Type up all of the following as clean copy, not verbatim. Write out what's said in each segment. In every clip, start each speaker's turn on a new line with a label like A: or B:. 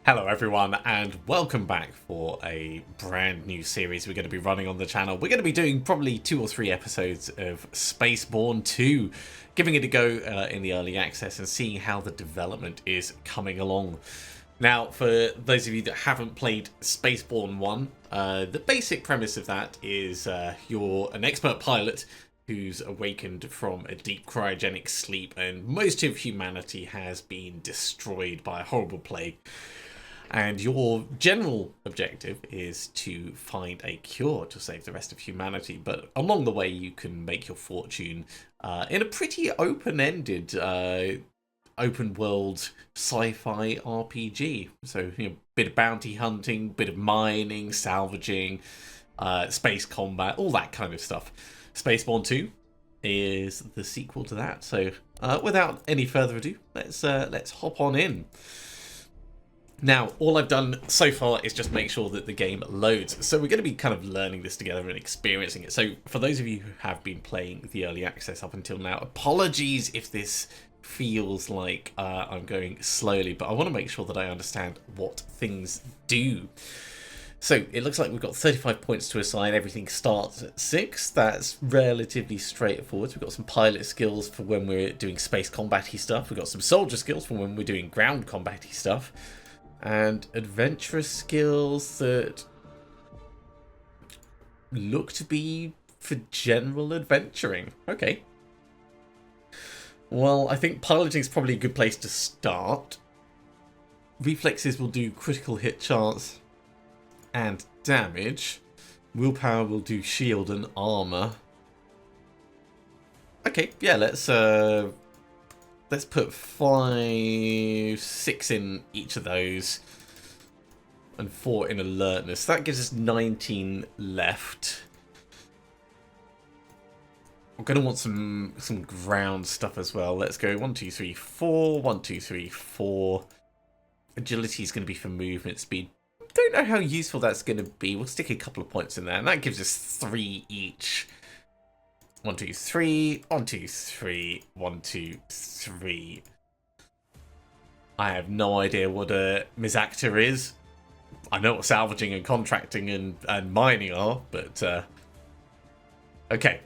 A: Hello everyone and welcome back for a brand new series we're going to be running on the channel. We're going to be doing probably 2 or 3 episodes of Spacebourne 2, giving it a go in the early access and seeing how the development is coming along. Now, for those of you that haven't played Spacebourne 1, the basic premise of that is you're an expert pilot who's awakened from a deep cryogenic sleep, and most of humanity has been destroyed by a horrible plague. And your general objective is to find a cure to save the rest of humanity. But along the way, you can make your fortune in a pretty open-ended, open-world sci-fi RPG. So, bit of bounty hunting, bit of mining, salvaging, space combat, all that kind of stuff. Spaceborne 2 is the sequel to that. So, without any further ado, let's hop on in. Now, all I've done so far is just make sure that the game loads. So we're going to be kind of learning this together and experiencing it. So for those of you who have been playing the early access up until now, apologies if this feels like I'm going slowly, but I want to make sure that I understand what things do. So it looks like we've got 35 points to assign. Everything starts at 6. That's relatively straightforward. We've got some pilot skills for when we're doing space combat-y stuff. We've got some soldier skills for when we're doing ground combat-y stuff. And adventurous skills that look to be for general adventuring. Okay. Well, I think piloting is probably a good place to start. Reflexes will do critical hit chance and damage. Willpower will do shield and armor. Okay, yeah, let's put 5, 6 in each of those, and 4 in alertness. That gives us 19 left. We're going to want some ground stuff as well. Let's go 1, 2, 3, 4. 1, 2, 3, 4. Agility is going to be for movement speed. Don't know how useful that's going to be. We'll stick a couple of points in there, and that gives us 3 each. 1, 2, 3, 1, 2, 3, 1, 2, 3. I have no idea what a misactor is. I know what salvaging and contracting and mining are, but okay,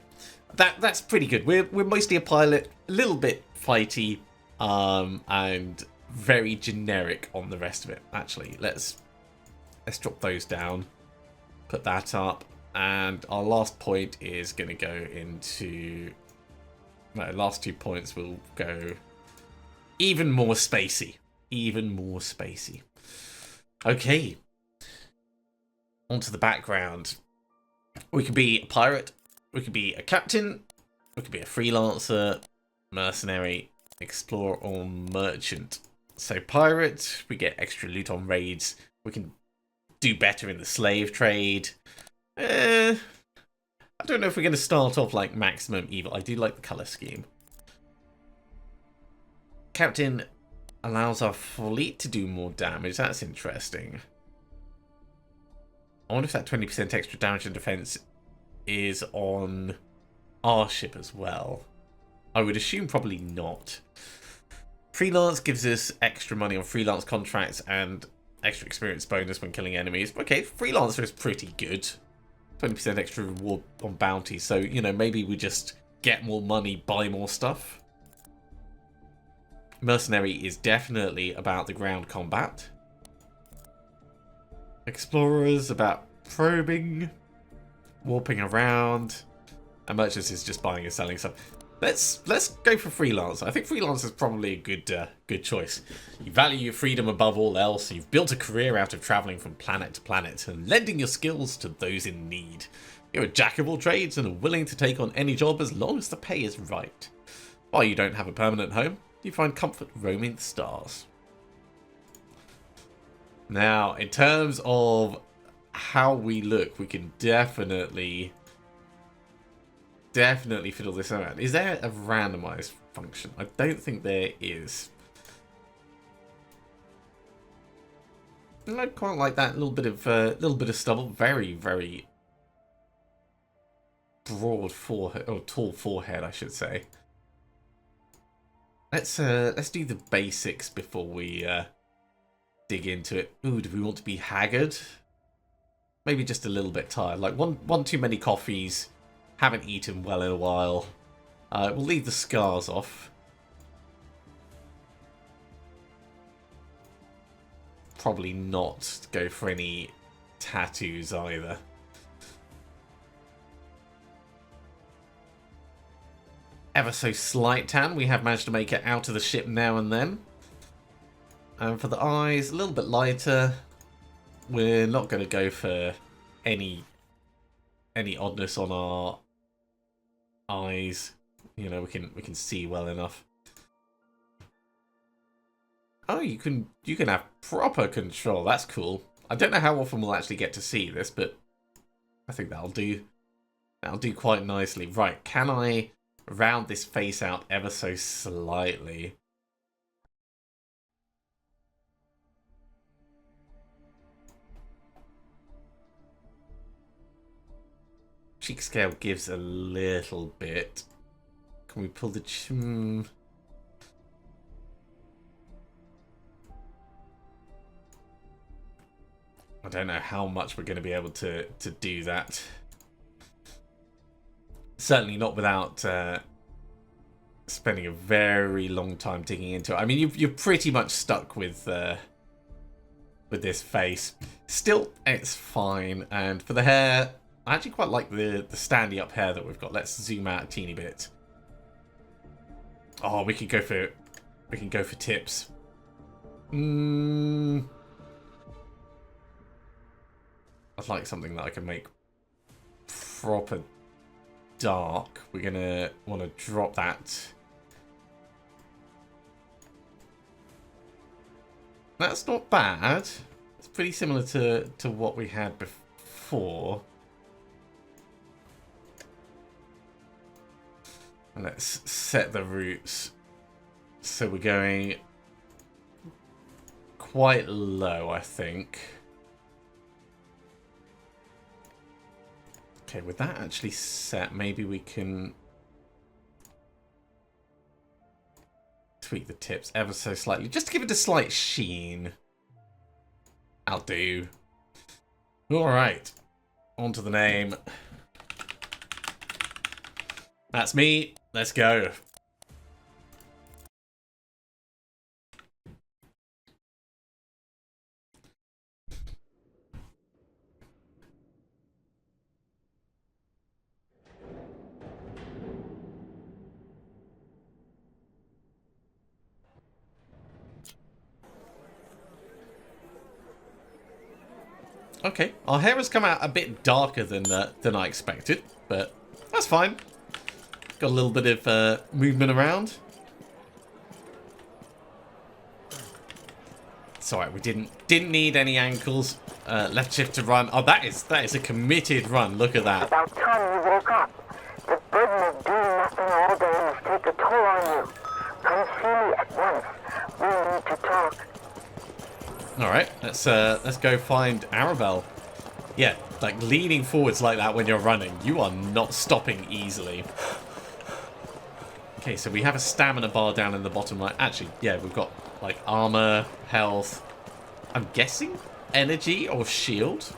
A: that's pretty good. We're mostly a pilot, a little bit fighty, and very generic on the rest of it. Actually, let's drop those down, put that up. And our last point is going to go into... No, last 2 points will go even more spacey. Even more spacey. Okay. Onto the background. We could be a pirate. We could be a captain. We could be a freelancer, mercenary, explorer, or merchant. So pirate, we get extra loot on raids. We can do better in the slave trade. I don't know if we're going to start off like maximum evil. I do like the colour scheme. Captain allows our fleet to do more damage. That's interesting. I wonder if that 20% extra damage and defense is on our ship as well. I would assume probably not. Freelance gives us extra money on freelance contracts and extra experience bonus when killing enemies. Okay, freelancer is pretty good. 20% extra reward on bounty, so, maybe we just get more money, buy more stuff. Mercenary is definitely about the ground combat. Explorers about probing, warping around, and merchants is just buying and selling stuff. Let's go for freelance. I think freelance is probably a good choice. You value your freedom above all else. You've built a career out of traveling from planet to planet and lending your skills to those in need. You're a jack of all trades and are willing to take on any job as long as the pay is right. While you don't have a permanent home, you find comfort roaming the stars. Now, in terms of how we look, we can definitely fiddle this around. Is there a randomized function? I don't think there is. I quite like that little bit of stubble. Very, very broad forehead, or tall forehead, I should say. Let's do the basics before we dig into it. Ooh, do we want to be haggard? Maybe just a little bit tired. Like one too many coffees. Haven't eaten well in a while. We'll leave the scars off. Probably not go for any tattoos either. Ever so slight tan. We have managed to make it out of the ship now and then. And for the eyes, a little bit lighter. We're not going to go for any oddness on our eyes. You know, we can see well enough. Oh, you can have proper control. That's cool. I don't know how often we'll actually get to see this, but I think that'll do. That'll do quite nicely. Right, can I round this face out ever so slightly? Cheek scale gives a little bit. Can we pull the chin? I don't know how much we're going to be able to do that. Certainly not without spending a very long time digging into it. I mean, you're pretty much stuck with this face. Still, it's fine. And for the hair, I actually quite like the standy up hair that we've got. Let's zoom out a teeny bit. Oh, we can go for tips. I'd like something that I can make proper dark. We're gonna want to drop that. That's not bad. It's pretty similar to what we had before. And let's set the roots. So we're going quite low, I think. Okay, with that actually set, maybe we can tweak the tips ever so slightly, just to give it a slight sheen. I'll do. Alright, on to the name. That's me. Let's go. Okay, our hair has come out a bit darker than I expected, but that's fine. Got a little bit of movement around. It's alright, we didn't need any ankles. Left shift to run. Oh, that is a committed run. Look at that.
B: About time you woke up. The burden of doing nothing all day must take a toll on you. Come see me at once. We need to talk.
A: Alright, let's go find Arabelle. Yeah, like leaning forwards like that when you're running, you are not stopping easily. Okay, so we have a stamina bar down in the bottom right. Actually, yeah, we've got like armor, health. I'm guessing energy or shield.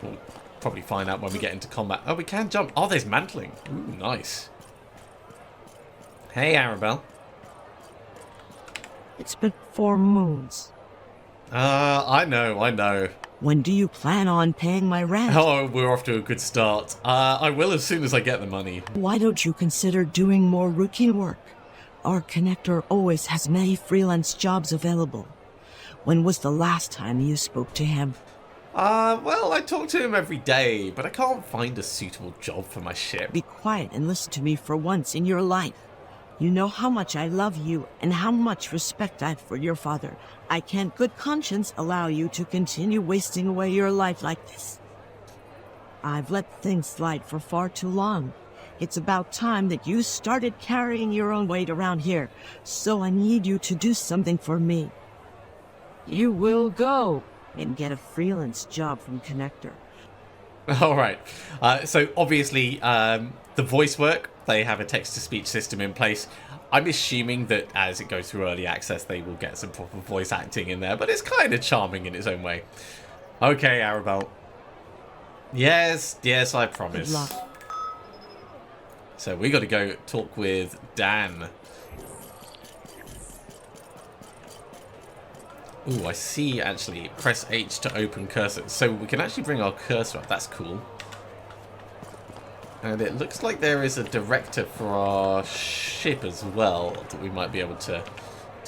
A: We'll probably find out when we get into combat. Oh, we can jump. Oh, there's mantling. Ooh, nice. Hey, Arabelle.
C: It's been 4 moons.
A: I know.
C: When do you plan on paying my rent?
A: Oh, we're off to a good start. I will as soon as I get the money.
C: Why don't you consider doing more routine work? Our connector always has many freelance jobs available. When was the last time you spoke to him?
A: Well, I talk to him every day, but I can't find a suitable job for my ship.
C: Be quiet and listen to me for once in your life. You know how much I love you and how much respect I have for your father. I can't good conscience allow you to continue wasting away your life like this. I've let things slide for far too long. It's about time that you started carrying your own weight around here, so I need you to do something for me. You will go and get a freelance job from Connector.
A: All right. So obviously, the voice work, they have a text-to-speech system in place. I'm assuming that as it goes through early access, they will get some proper voice acting in there, but it's kind of charming in its own way. Okay, Arabelle. Yes, yes, I promise.
C: Good luck.
A: So we got to go talk with Dan. Ooh, I see, actually. Press H to open cursor. So we can actually bring our cursor up. That's cool. And it looks like there is a director for our ship as well that we might be able to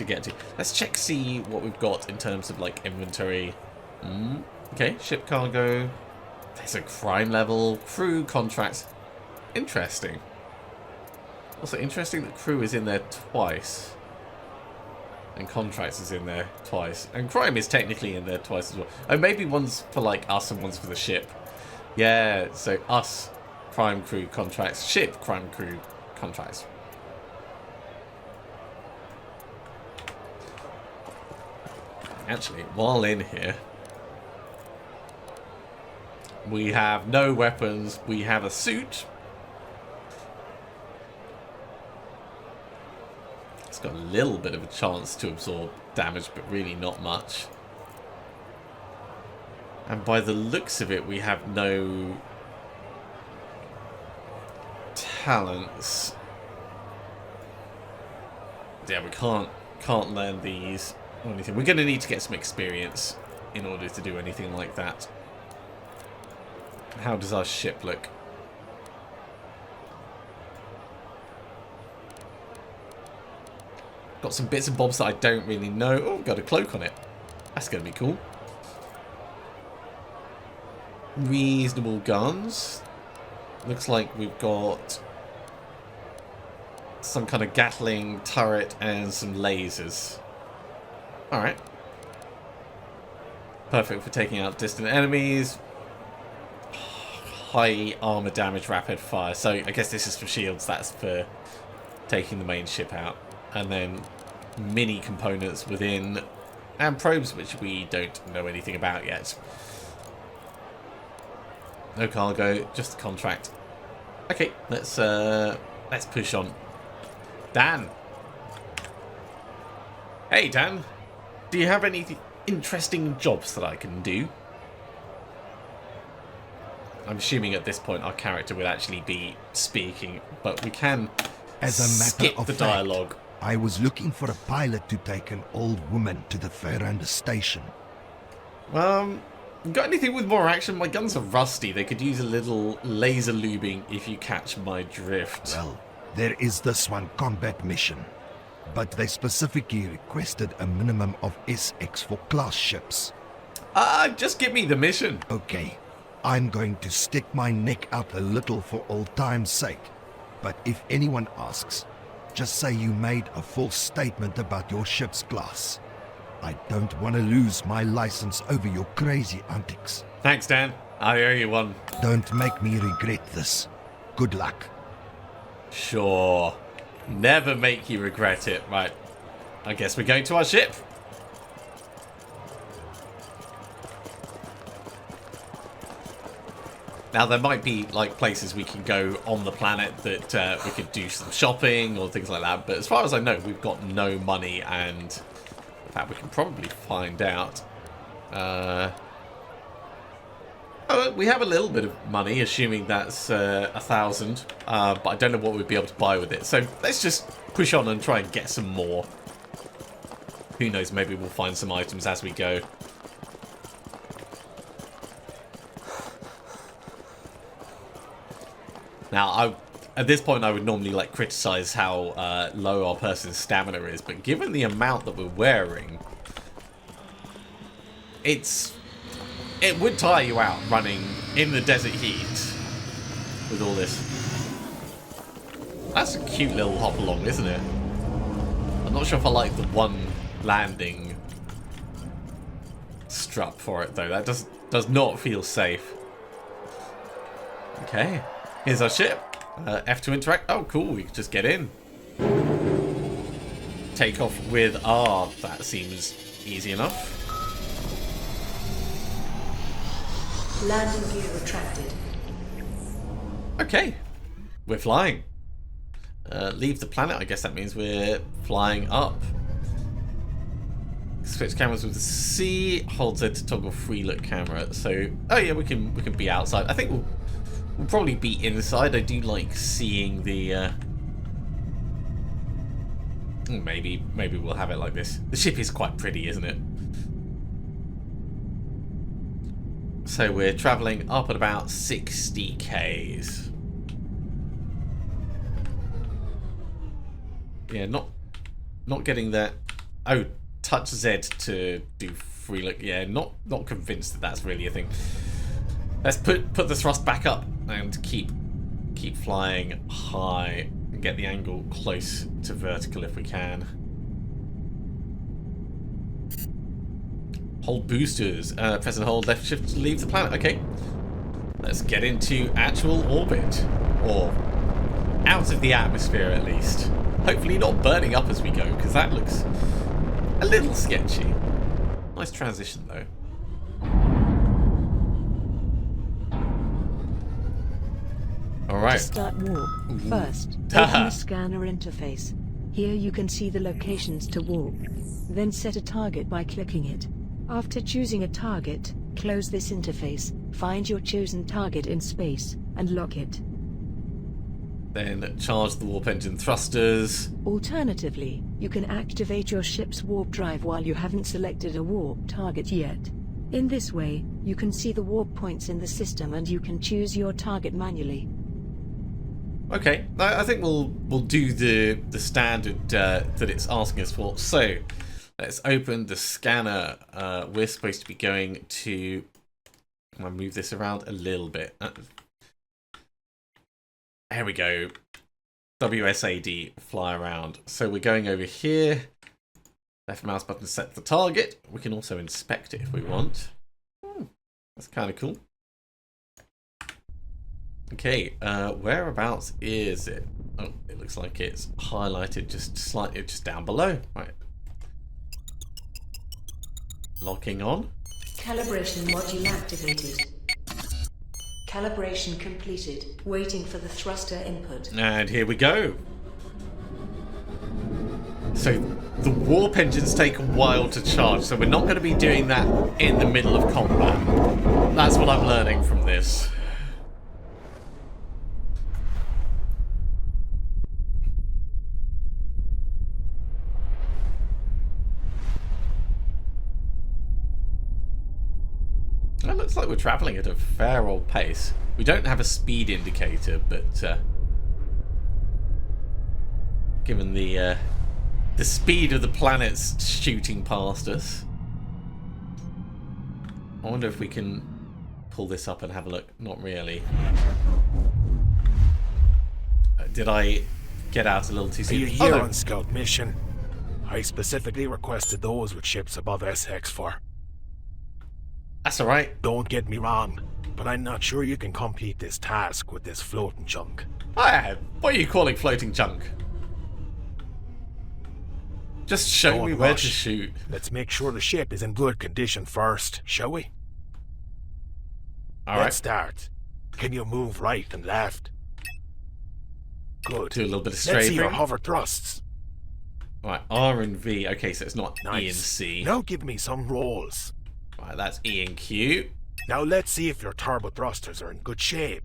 A: get to. Let's check, see what we've got in terms of, like, inventory. Okay, ship cargo. There's a crime level. Crew contracts. Interesting. Also interesting that crew is in there twice. And contracts is in there twice. And crime is technically in there twice as well. Oh, maybe one's for like us and one's for the ship. Yeah, so us, crime crew, contracts. Ship, crime crew, contracts. Actually, while in here, we have no weapons. We have a suit. It's got a little bit of a chance to absorb damage, but really not much. And by the looks of it, we have no talents. Yeah, we can't learn these or anything. We're going to need to get some experience in order to do anything like that. How does our ship look? Got some bits and bobs that I don't really know. Oh, got a cloak on it. That's going to be cool. Reasonable guns. Looks like we've got some kind of Gatling turret and some lasers. Alright. Perfect for taking out distant enemies. High armor damage, rapid fire. So I guess this is for shields. That's for taking the main ship out. And then mini components within, and probes which we don't know anything about yet. No cargo, just the contract. Okay, let's push on. Dan. Hey Dan, do you have any interesting jobs that I can do? I'm assuming at this point our character will actually be speaking, but we can
D: As a matter
A: skip
D: of
A: the
D: fact,
A: dialogue.
D: I was looking for a pilot to take an old woman to the Fairhander station.
A: Got anything with more action? My guns are rusty. They could use a little laser lubing if you catch my drift.
D: Well, there is this one combat mission, but they specifically requested a minimum of SX for class ships.
A: Just give me the mission.
D: Okay, I'm going to stick my neck out a little for old time's sake, but if anyone asks, just say you made a false statement about your ship's class. I don't want to lose my license over your crazy antics.
A: Thanks, Dan. I owe you one.
D: Don't make me regret this. Good luck.
A: Sure. Never make you regret it. Right. I guess we're going to our ship. Now, there might be, like, places we can go on the planet that we could do some shopping or things like that. But as far as I know, we've got no money, and in fact, we can probably find out. We have a little bit of money, assuming that's 1,000. But I don't know what we'd be able to buy with it. So let's just push on and try and get some more. Who knows, maybe we'll find some items as we go. Now, at this point, I would normally like criticize how low our person's stamina is, but given the amount that we're wearing, it would tire you out running in the desert heat with all this. That's a cute little hop along, isn't it? I'm not sure if I like the one landing strap for it though. That does not feel safe. Okay. Here's our ship. F to interact. Oh, cool. We can just get in. Take off with R. That seems easy enough.
E: Landing gear retracted.
A: Okay, we're flying. Leave the planet. I guess that means we're flying up. Switch cameras with the C. Hold Z to toggle free look camera. So, oh yeah, we can be outside. I think we'll probably be inside. I do like seeing the. Maybe we'll have it like this. The ship is quite pretty, isn't it? So we're traveling up at about 60 k's. Yeah, not getting that. Oh, touch Z to do free look. Yeah, not convinced that that's really a thing. Let's put the thrust back up and keep flying high and get the angle close to vertical if we can. Hold boosters. Press and hold left shift to leave the planet. Okay. Let's get into actual orbit. Or out of the atmosphere at least. Hopefully not burning up as we go, because that looks a little sketchy. Nice transition though. Alright.
E: To start warp, first, open the scanner interface. Here you can see the locations to warp. Then set a target by clicking it. After choosing a target, close this interface, find your chosen target in space, and lock it.
A: Then charge the warp engine thrusters.
E: Alternatively, you can activate your ship's warp drive while you haven't selected a warp target yet. In this way, you can see the warp points in the system and you can choose your target manually.
A: Okay, I think we'll do the standard that it's asking us for. So, let's open the scanner. We're supposed to be going to... I'm going to move this around a little bit. There we go. WSAD, fly around. So we're going over here. Left mouse button set the target. We can also inspect it if we want. That's kind of cool. Okay, whereabouts is it? Oh, it looks like it's highlighted just slightly, just down below. Right. Locking on.
E: Calibration module activated. Calibration completed. Waiting for the thruster input.
A: And here we go. So the warp engines take a while to charge, so we're not going to be doing that in the middle of combat. That's what I'm learning from this. It looks like we're travelling at a fair old pace. We don't have a speed indicator, but given the speed of the planets shooting past us, I wonder if we can pull this up and have a look. Not really. Did I get out a little too soon?
F: Are you here on scout mission? I specifically requested those with ships above SX4.
A: That's alright.
F: Don't get me wrong, but I'm not sure you can complete this task with this floating junk.
A: What are you calling floating junk? Just show me where to shoot.
F: Let's make sure the ship is in good condition first, shall we?
A: Alright.
F: Let's start. Can you move right and left? Good.
A: Do a little bit of
F: Let's see your
A: strafing.
F: hover thrusts.
A: Right, R and V. Okay, so it's not
F: Nice.
A: E and C.
F: Now give me some rolls.
A: Right, that's E and Q.
F: Now let's see if your turbo thrusters are in good shape.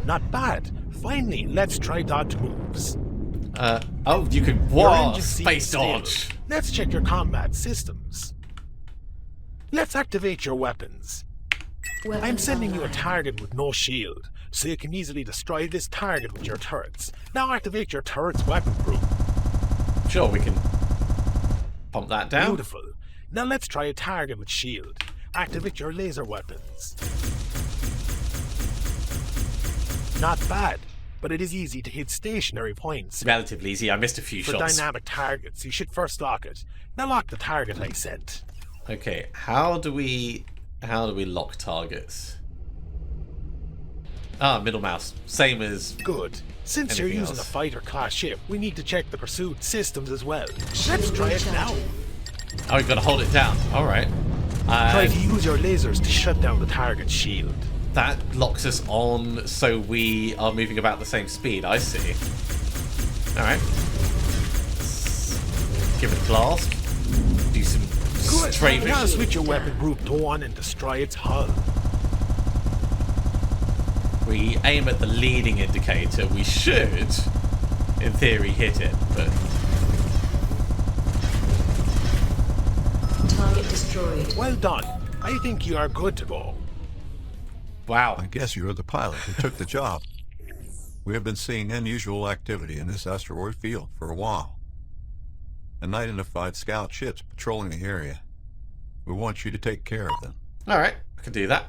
F: Not bad. Finally, let's try dodge moves.
A: Oh, you can...
F: Your
A: Whoa,
F: engine seems
A: space
F: stable.
A: dodge.
F: Let's check your combat systems. Let's activate your weapons. I'm sending you a target with no shield, so you can easily destroy this target with your turrets. Now activate your turret's weapon group.
A: Sure, we can pump that down.
F: Beautiful. Now let's try a target with shield. Activate your laser weapons. Not bad, but it is easy to hit stationary points.
A: Relatively easy. I missed a few
F: For
A: shots.
F: dynamic targets, you should first lock it. Now lock the target I sent.
A: Okay, how do we lock targets? Middle mouse. Same as...
F: Good. Since you're
A: Anything
F: using
A: else?
F: a fighter class ship, we need to check the pursuit systems as well. Let's try it now.
A: Oh, we've got to hold it down. Alright.
F: Try to use your lasers to shut down the target's shield.
A: That locks us on, so we are moving about the same speed. I see. Alright. Give it a blast. Do some strafing.
F: Now switch your weapon group to one and destroy its hull.
A: We aim at the leading indicator. We should, in theory, hit it, but...
E: Target destroyed.
F: Well done. I think you are good to go.
A: Wow.
G: I guess you're the pilot who took the job. We have been seeing unusual activity in this asteroid field for a while. Unidentified scout ships patrolling the area. We want you to take care of them.
A: Alright, I can do that.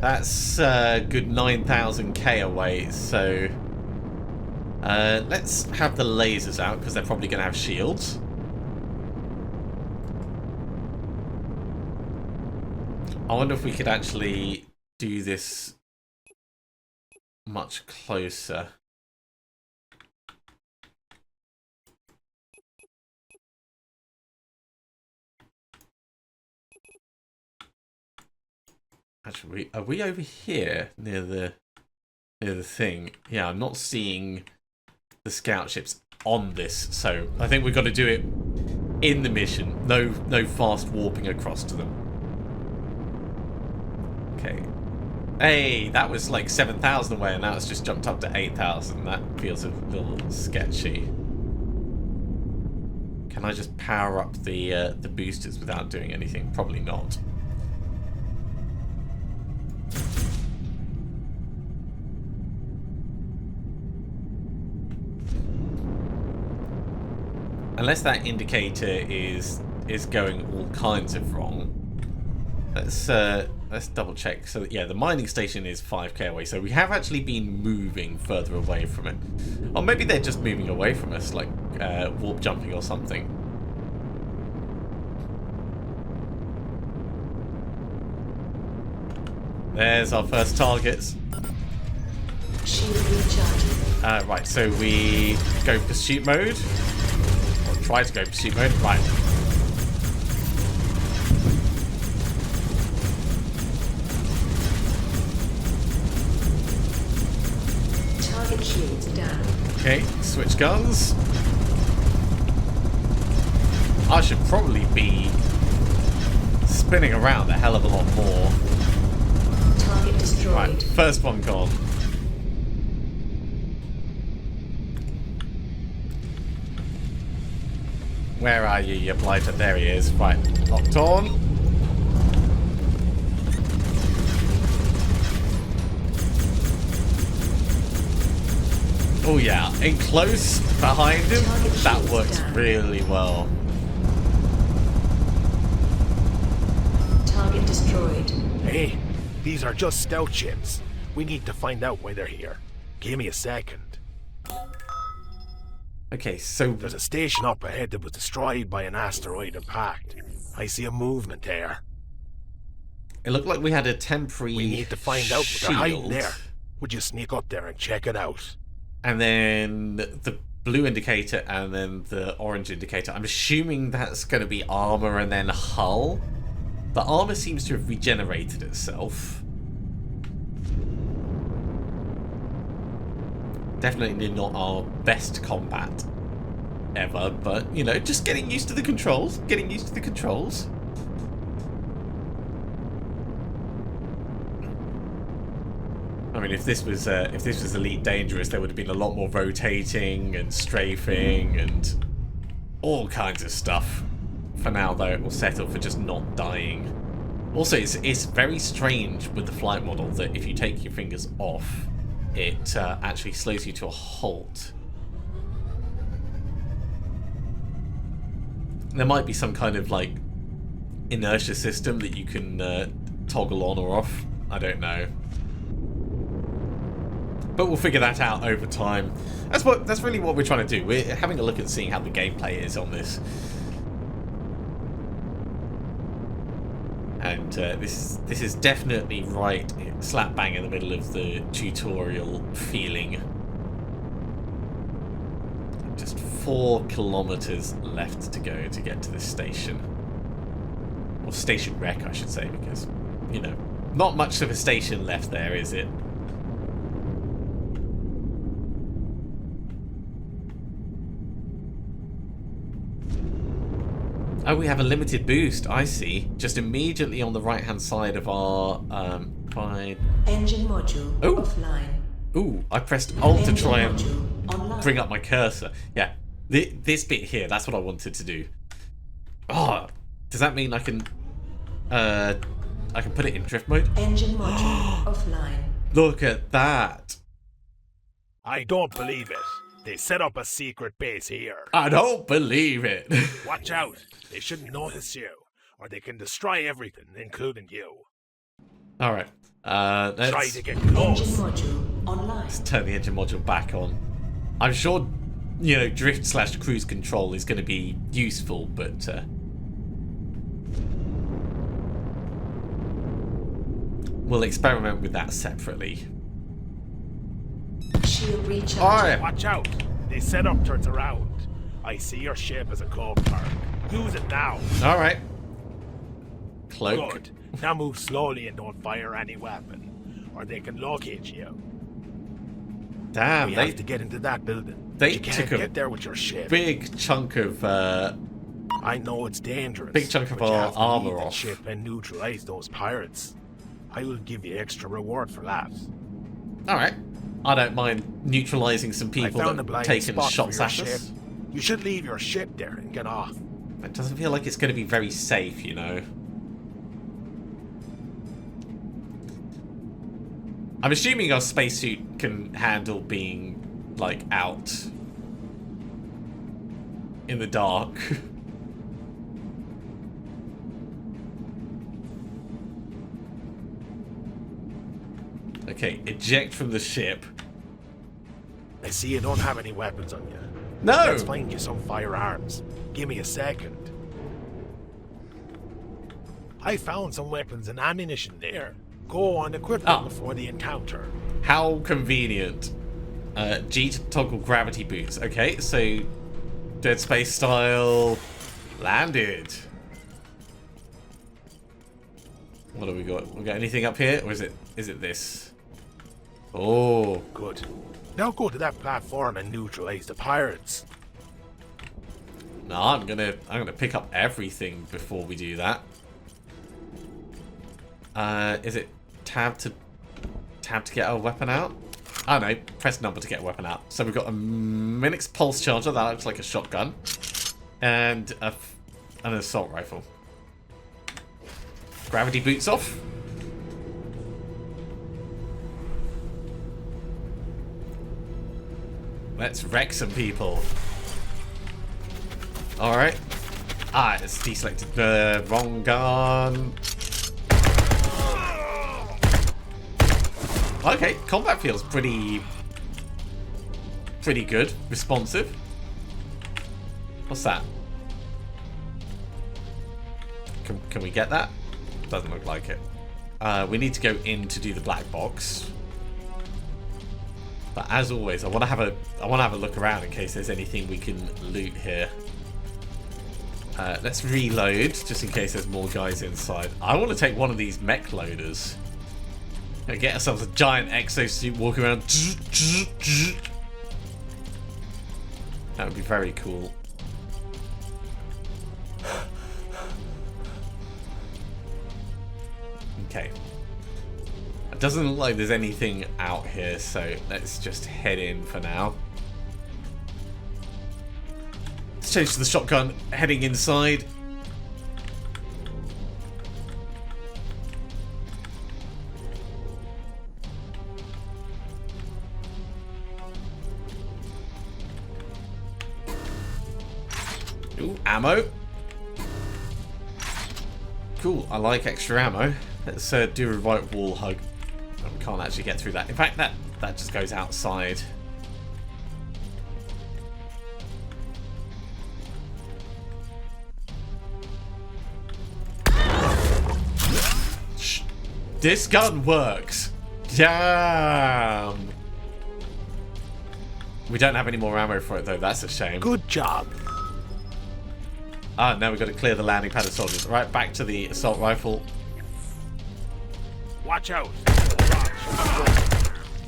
A: That's a good 9,000k away, so... let's have the lasers out, because they're probably going to have shields. I wonder if we could actually do this much closer. Actually, are we over here near the thing? Yeah, I'm not seeing the scout ships on this, so I think we've got to do it in the mission. No fast warping across to them. Okay. Hey, that was like 7,000 away, and now it's just jumped up to 8,000. That feels a little sketchy. Can I just power up the boosters without doing anything? Probably not. Unless that indicator is going all kinds of wrong. Let's double check. So yeah, the mining station is 5k away, so we have actually been moving further away from it. Or maybe they're just moving away from us, like warp jumping or something. There's our first targets.
E: Shield recharging.
A: Right, so we go pursuit mode. Or try to go pursuit mode. Right.
E: Target shields down.
A: Okay, switch guns. I should probably be spinning around a hell of a lot more.
E: Target destroyed.
A: Right, first one gone. Where are you, you blighter? There he is. Right, locked on. Oh yeah, in close behind him, that works really well.
E: Target destroyed.
F: Hey, these are just scout ships. We need to find out why they're here. Give me a second.
A: Okay, so
F: There's a station up ahead that was destroyed by an asteroid impact. I see a movement there.
A: it looked like we had a temporary
F: We need to find out what they're hiding
A: shield.
F: there. Would you sneak up there and check it out?
A: And then the blue indicator and then the orange indicator. I'm assuming that's going to be armor and then hull. The armor seems to have regenerated itself. Definitely not our best combat ever, but, you know, just getting used to the controls. Getting used to the controls. I mean, if this was Elite Dangerous, there would have been a lot more rotating and strafing and all kinds of stuff. For now, though, it will settle for just not dying. Also, it's very strange with the flight model that if you take your fingers off, it actually slows you to a halt. There might be some kind of, like, inertia system that you can toggle on or off. I don't know. But we'll figure that out over time. That's really what we're trying to do. We're having a look at seeing how the gameplay is on this. And this is definitely right slap bang in the middle of the tutorial feeling. Just 4 kilometers left to go to get to this station. Or station wreck, I should say, because, you know, not much of a station left there, is it? Oh, we have a limited boost, I see. Just immediately on the right-hand side of our,
E: Engine module offline.
A: Ooh, I pressed Alt to try and
E: online.
A: bring up my cursor. Yeah, this bit here, that's what I wanted to do. Oh, does that mean I can put it in drift mode?
E: Engine module offline.
A: Look at that.
F: I don't believe it. They set up a secret base here.
A: I don't believe it.
F: Watch out. They shouldn't notice you, or they can destroy everything, including you.
A: All right.
F: Try
A: Let's
F: to get
E: Engine
F: close.
E: module online.
A: turn the engine module back on. I'm sure, you know, drift/cruise control is going to be useful, but we'll experiment with that separately.
E: Shield recharge.
A: All right.
F: Watch out. They set up turrets around. I see your ship as a cloak car. Use it now.
A: All right. Cloak.
F: Good. Now move slowly and don't fire any weapon, or they can locate you.
A: Damn,
F: We
A: they
F: have to get into that building.
A: they
F: You can't
A: took a
F: get there with your ship.
A: big chunk of
F: I know it's dangerous.
A: big chunk of
F: but you
A: our
F: have to
A: armor
F: leave the
A: off.
F: ship and neutralize those pirates. I will give you extra reward for that.
A: All right. I don't mind neutralizing some
F: I
A: people
F: found a
A: that have
F: blind
A: taken
F: spot
A: shots
F: for your
A: at
F: ship.
A: us.
F: You should leave your ship there and get off.
A: It doesn't feel like it's going to be very safe, you know. I'm assuming our spacesuit can handle being, like, out in the dark. Okay, eject from the ship.
F: I see you don't have any weapons on you.
A: No!
F: Let's find you some firearms. Give me a second. I found some weapons and ammunition there. Go on equipment before the encounter.
A: How convenient. G to toggle gravity boots. Okay, so Dead Space style landed. What do we got? We got anything up here, or is it this? Oh,
F: Good. Now go to that platform and neutralize the pirates.
A: no, I'm gonna pick up everything before we do that. Is it tab to get our weapon out? Oh no, press number to get a weapon out. So we've got a Minix pulse charger that looks like a shotgun, and an assault rifle. Gravity boots off. Let's wreck some people. Alright. Ah, it's deselected the wrong gun. Okay, combat feels pretty good. Responsive. What's that? Can we get that? Doesn't look like it. We need to go in to do the black box. But as always, I want to have a look around in case there's anything we can loot here. Let's reload just in case there's more guys inside. I want to take one of these mech loaders and get ourselves a giant exosuit walking around. That would be very cool. Okay. It doesn't look like there's anything out here, so let's just head in for now. Let's change to the shotgun, heading inside. Ooh, ammo. Cool, I like extra ammo. Let's do a right wall hug. Oh, we can't actually get through that. In fact, that just goes outside. Shh. This gun works. Damn. We don't have any more ammo for it, though. That's a shame.
F: Good job.
A: Ah, now we've got to clear the landing pad of soldiers. Right, back to the assault rifle.
F: Watch out.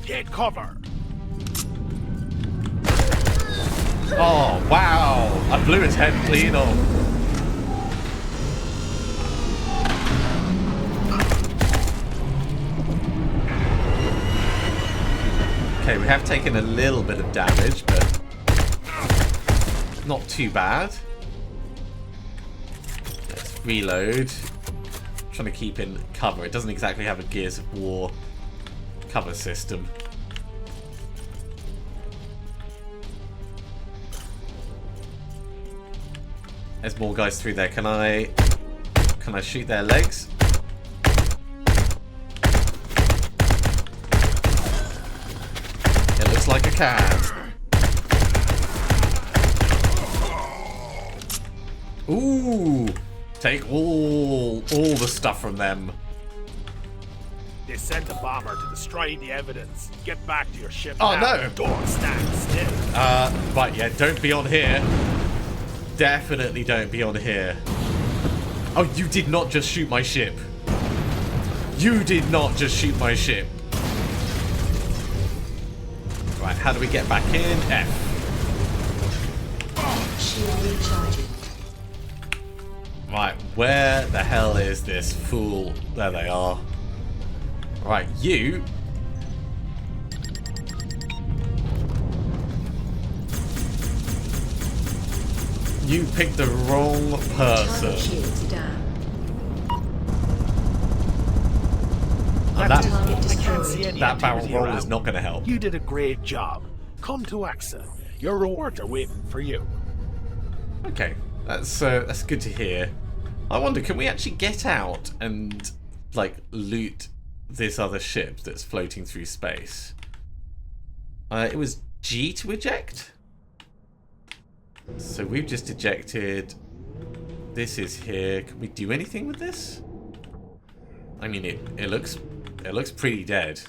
F: Get cover.
A: Oh, wow. I blew his head clean off. Okay, we have taken a little bit of damage, but not too bad. Let's reload. Trying to keep in cover. It doesn't exactly have a Gears of War cover system. There's more guys through there. Can I shoot their legs? It looks like a can. Ooh! Take all the stuff from them.
F: They sent a bomber to destroy the evidence. Get back to your ship
A: Oh,
F: now.
A: no.
F: Don't stand still.
A: Right, yeah, don't be on here. Definitely don't be on here. Oh, you did not just shoot my ship. You did not just shoot my ship. Right, how do we get back in? F.
E: Shield recharging.
A: Right, where the hell is this fool? There they are. Right, you. You picked the wrong
E: Target
A: person.
E: shields down.
A: And
F: That's
A: that,
F: it.
E: Target
F: I can't see
E: destroyed.
F: any
A: that barrel
F: activity
A: roll
F: around.
A: is not going to help.
F: You did a great job. Come to AXA. Your rewards are waiting for you.
A: Okay, that's good to hear. I wonder, can we actually get out and like loot this other ship that's floating through space? It was G to eject. So we've just ejected. This is here. Can we do anything with this? I mean, it looks pretty dead.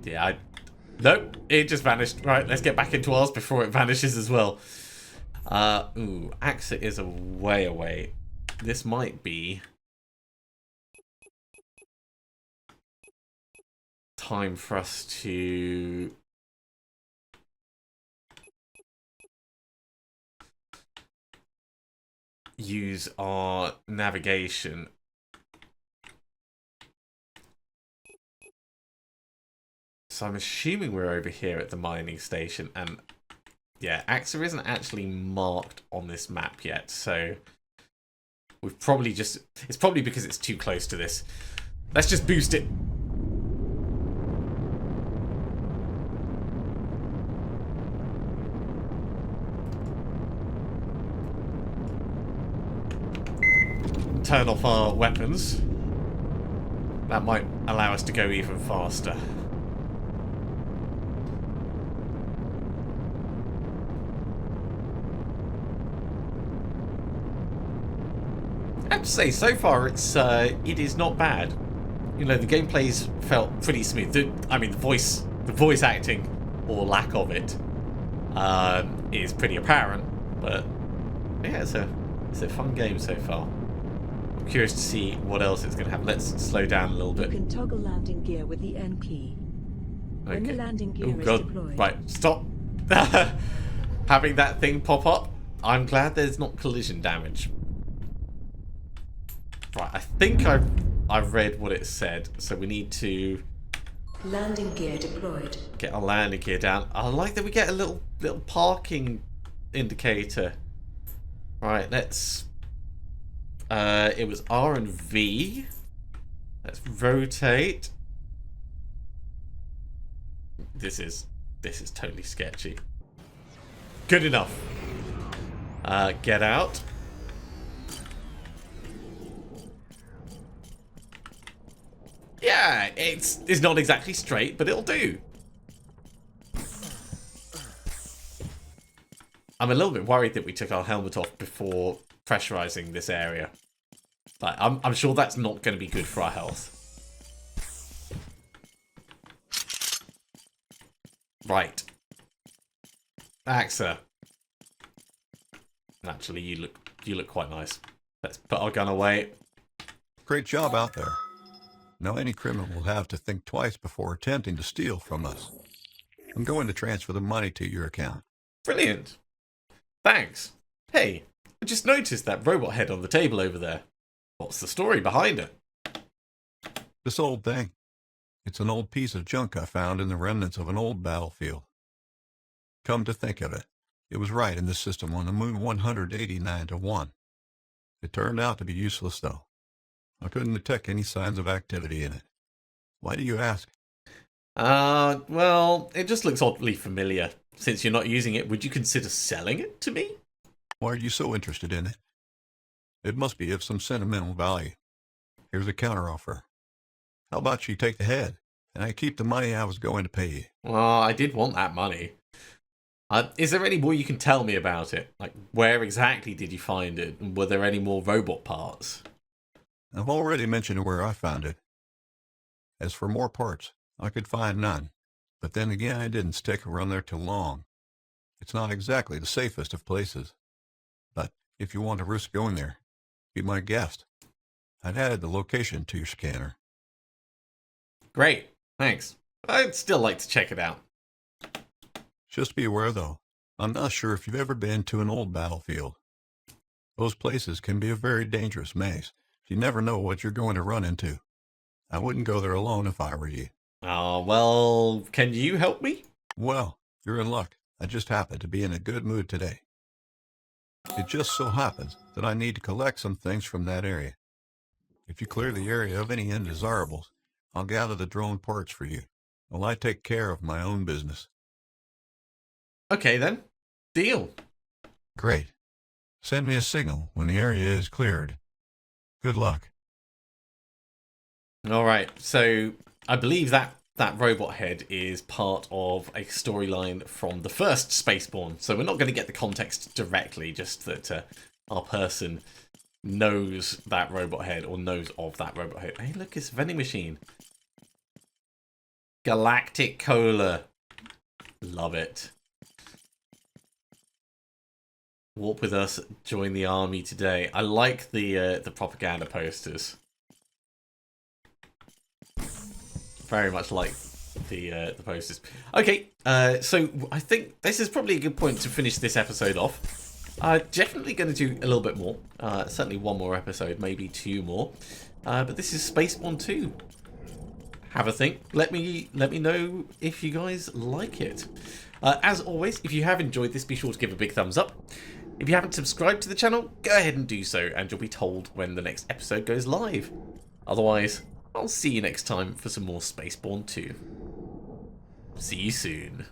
A: Yeah, nope, it just vanished. Right, let's get back into ours before it vanishes as well. Ooh, AXA is a way away. This might be time for us to use our navigation. So I'm assuming we're over here at the mining station, and yeah, AXA isn't actually marked on this map yet, so we've probably just... It's probably because it's too close to this. Let's just boost it. Turn off our weapons. That might allow us to go even faster. I have to say, so far it is not bad. You know, the gameplay's felt pretty smooth. I mean, the voice acting, or lack of it, is pretty apparent. But yeah, it's a fun game so far. I'm curious to see what else it's going to have. Let's slow down a little
E: You
A: bit.
E: can toggle landing gear with the N key. When the landing gear is
A: God.
E: deployed.
A: Right, stop. Having that thing pop up. I'm glad there's not collision damage. Right, I think I've read what it said, so we need to
E: Landing gear deployed.
A: get our landing gear down. I like that we get a little parking indicator. Right, let's... it was R and V. Let's rotate. This is totally sketchy. Good enough. Get out. Yeah, it's not exactly straight, but it'll do. I'm a little bit worried that we took our helmet off before pressurizing this area. Like, I'm sure that's not going to be good for our health. Right. Axa. Actually, you look quite nice. Let's put our gun away.
G: Great job out there. Now any criminal will have to think twice before attempting to steal from us. I'm going to transfer the money to your account.
A: Brilliant. Thanks. Hey, I just noticed that robot head on the table over there. What's the story behind it?
G: This old thing. It's an old piece of junk I found in the remnants of an old battlefield. Come to think of it, it was right in the system on the moon 189-1. It turned out to be useless, though. I couldn't detect any signs of activity in it. Why do you ask?
A: Well, it just looks oddly familiar. Since you're not using it, would you consider selling it to me?
G: Why are you so interested in it? It must be of some sentimental value. Here's a counteroffer. How about you take the head, and I keep the money I was going to pay you?
A: Well, I did want that money. Is there any more you can tell me about it? Like, where exactly did you find it? And were there any more robot parts?
G: I've already mentioned where I found it. As for more parts, I could find none. But then again, I didn't stick around there too long. It's not exactly the safest of places. But if you want to risk going there, be my guest. I've added the location to your scanner.
A: Great, thanks. I'd still like to check it out.
G: Just be aware, though, I'm not sure if you've ever been to an old battlefield. Those places can be a very dangerous maze. You never know what you're going to run into. I wouldn't go there alone if I were you.
A: Oh, well, can you help me?
G: Well, you're in luck. I just happen to be in a good mood today. It just so happens that I need to collect some things from that area. If you clear the area of any undesirables, I'll gather the drone parts for you, while I take care of my own business.
A: Okay, then. Deal.
G: Great. Send me a signal when the area is cleared. Good luck.
A: All right, so I believe that robot head is part of a storyline from the first Spacebourne. So we're not going to get the context directly, just that our person knows that robot head or knows of that robot head. Hey, look, it's a vending machine. Galactic Cola. Love it. Walk with us, join the army today. I like the propaganda posters. Very much like the posters. Okay, so I think this is probably a good point to finish this episode off. Definitely going to do a little bit more. Certainly one more episode, maybe two more. But this is Spacebourne 2. Have a think. Let me know if you guys like it. As always, if you have enjoyed this, be sure to give a big thumbs up. If you haven't subscribed to the channel, go ahead and do so, and you'll be told when the next episode goes live. Otherwise, I'll see you next time for some more Spacebourne 2. See you soon.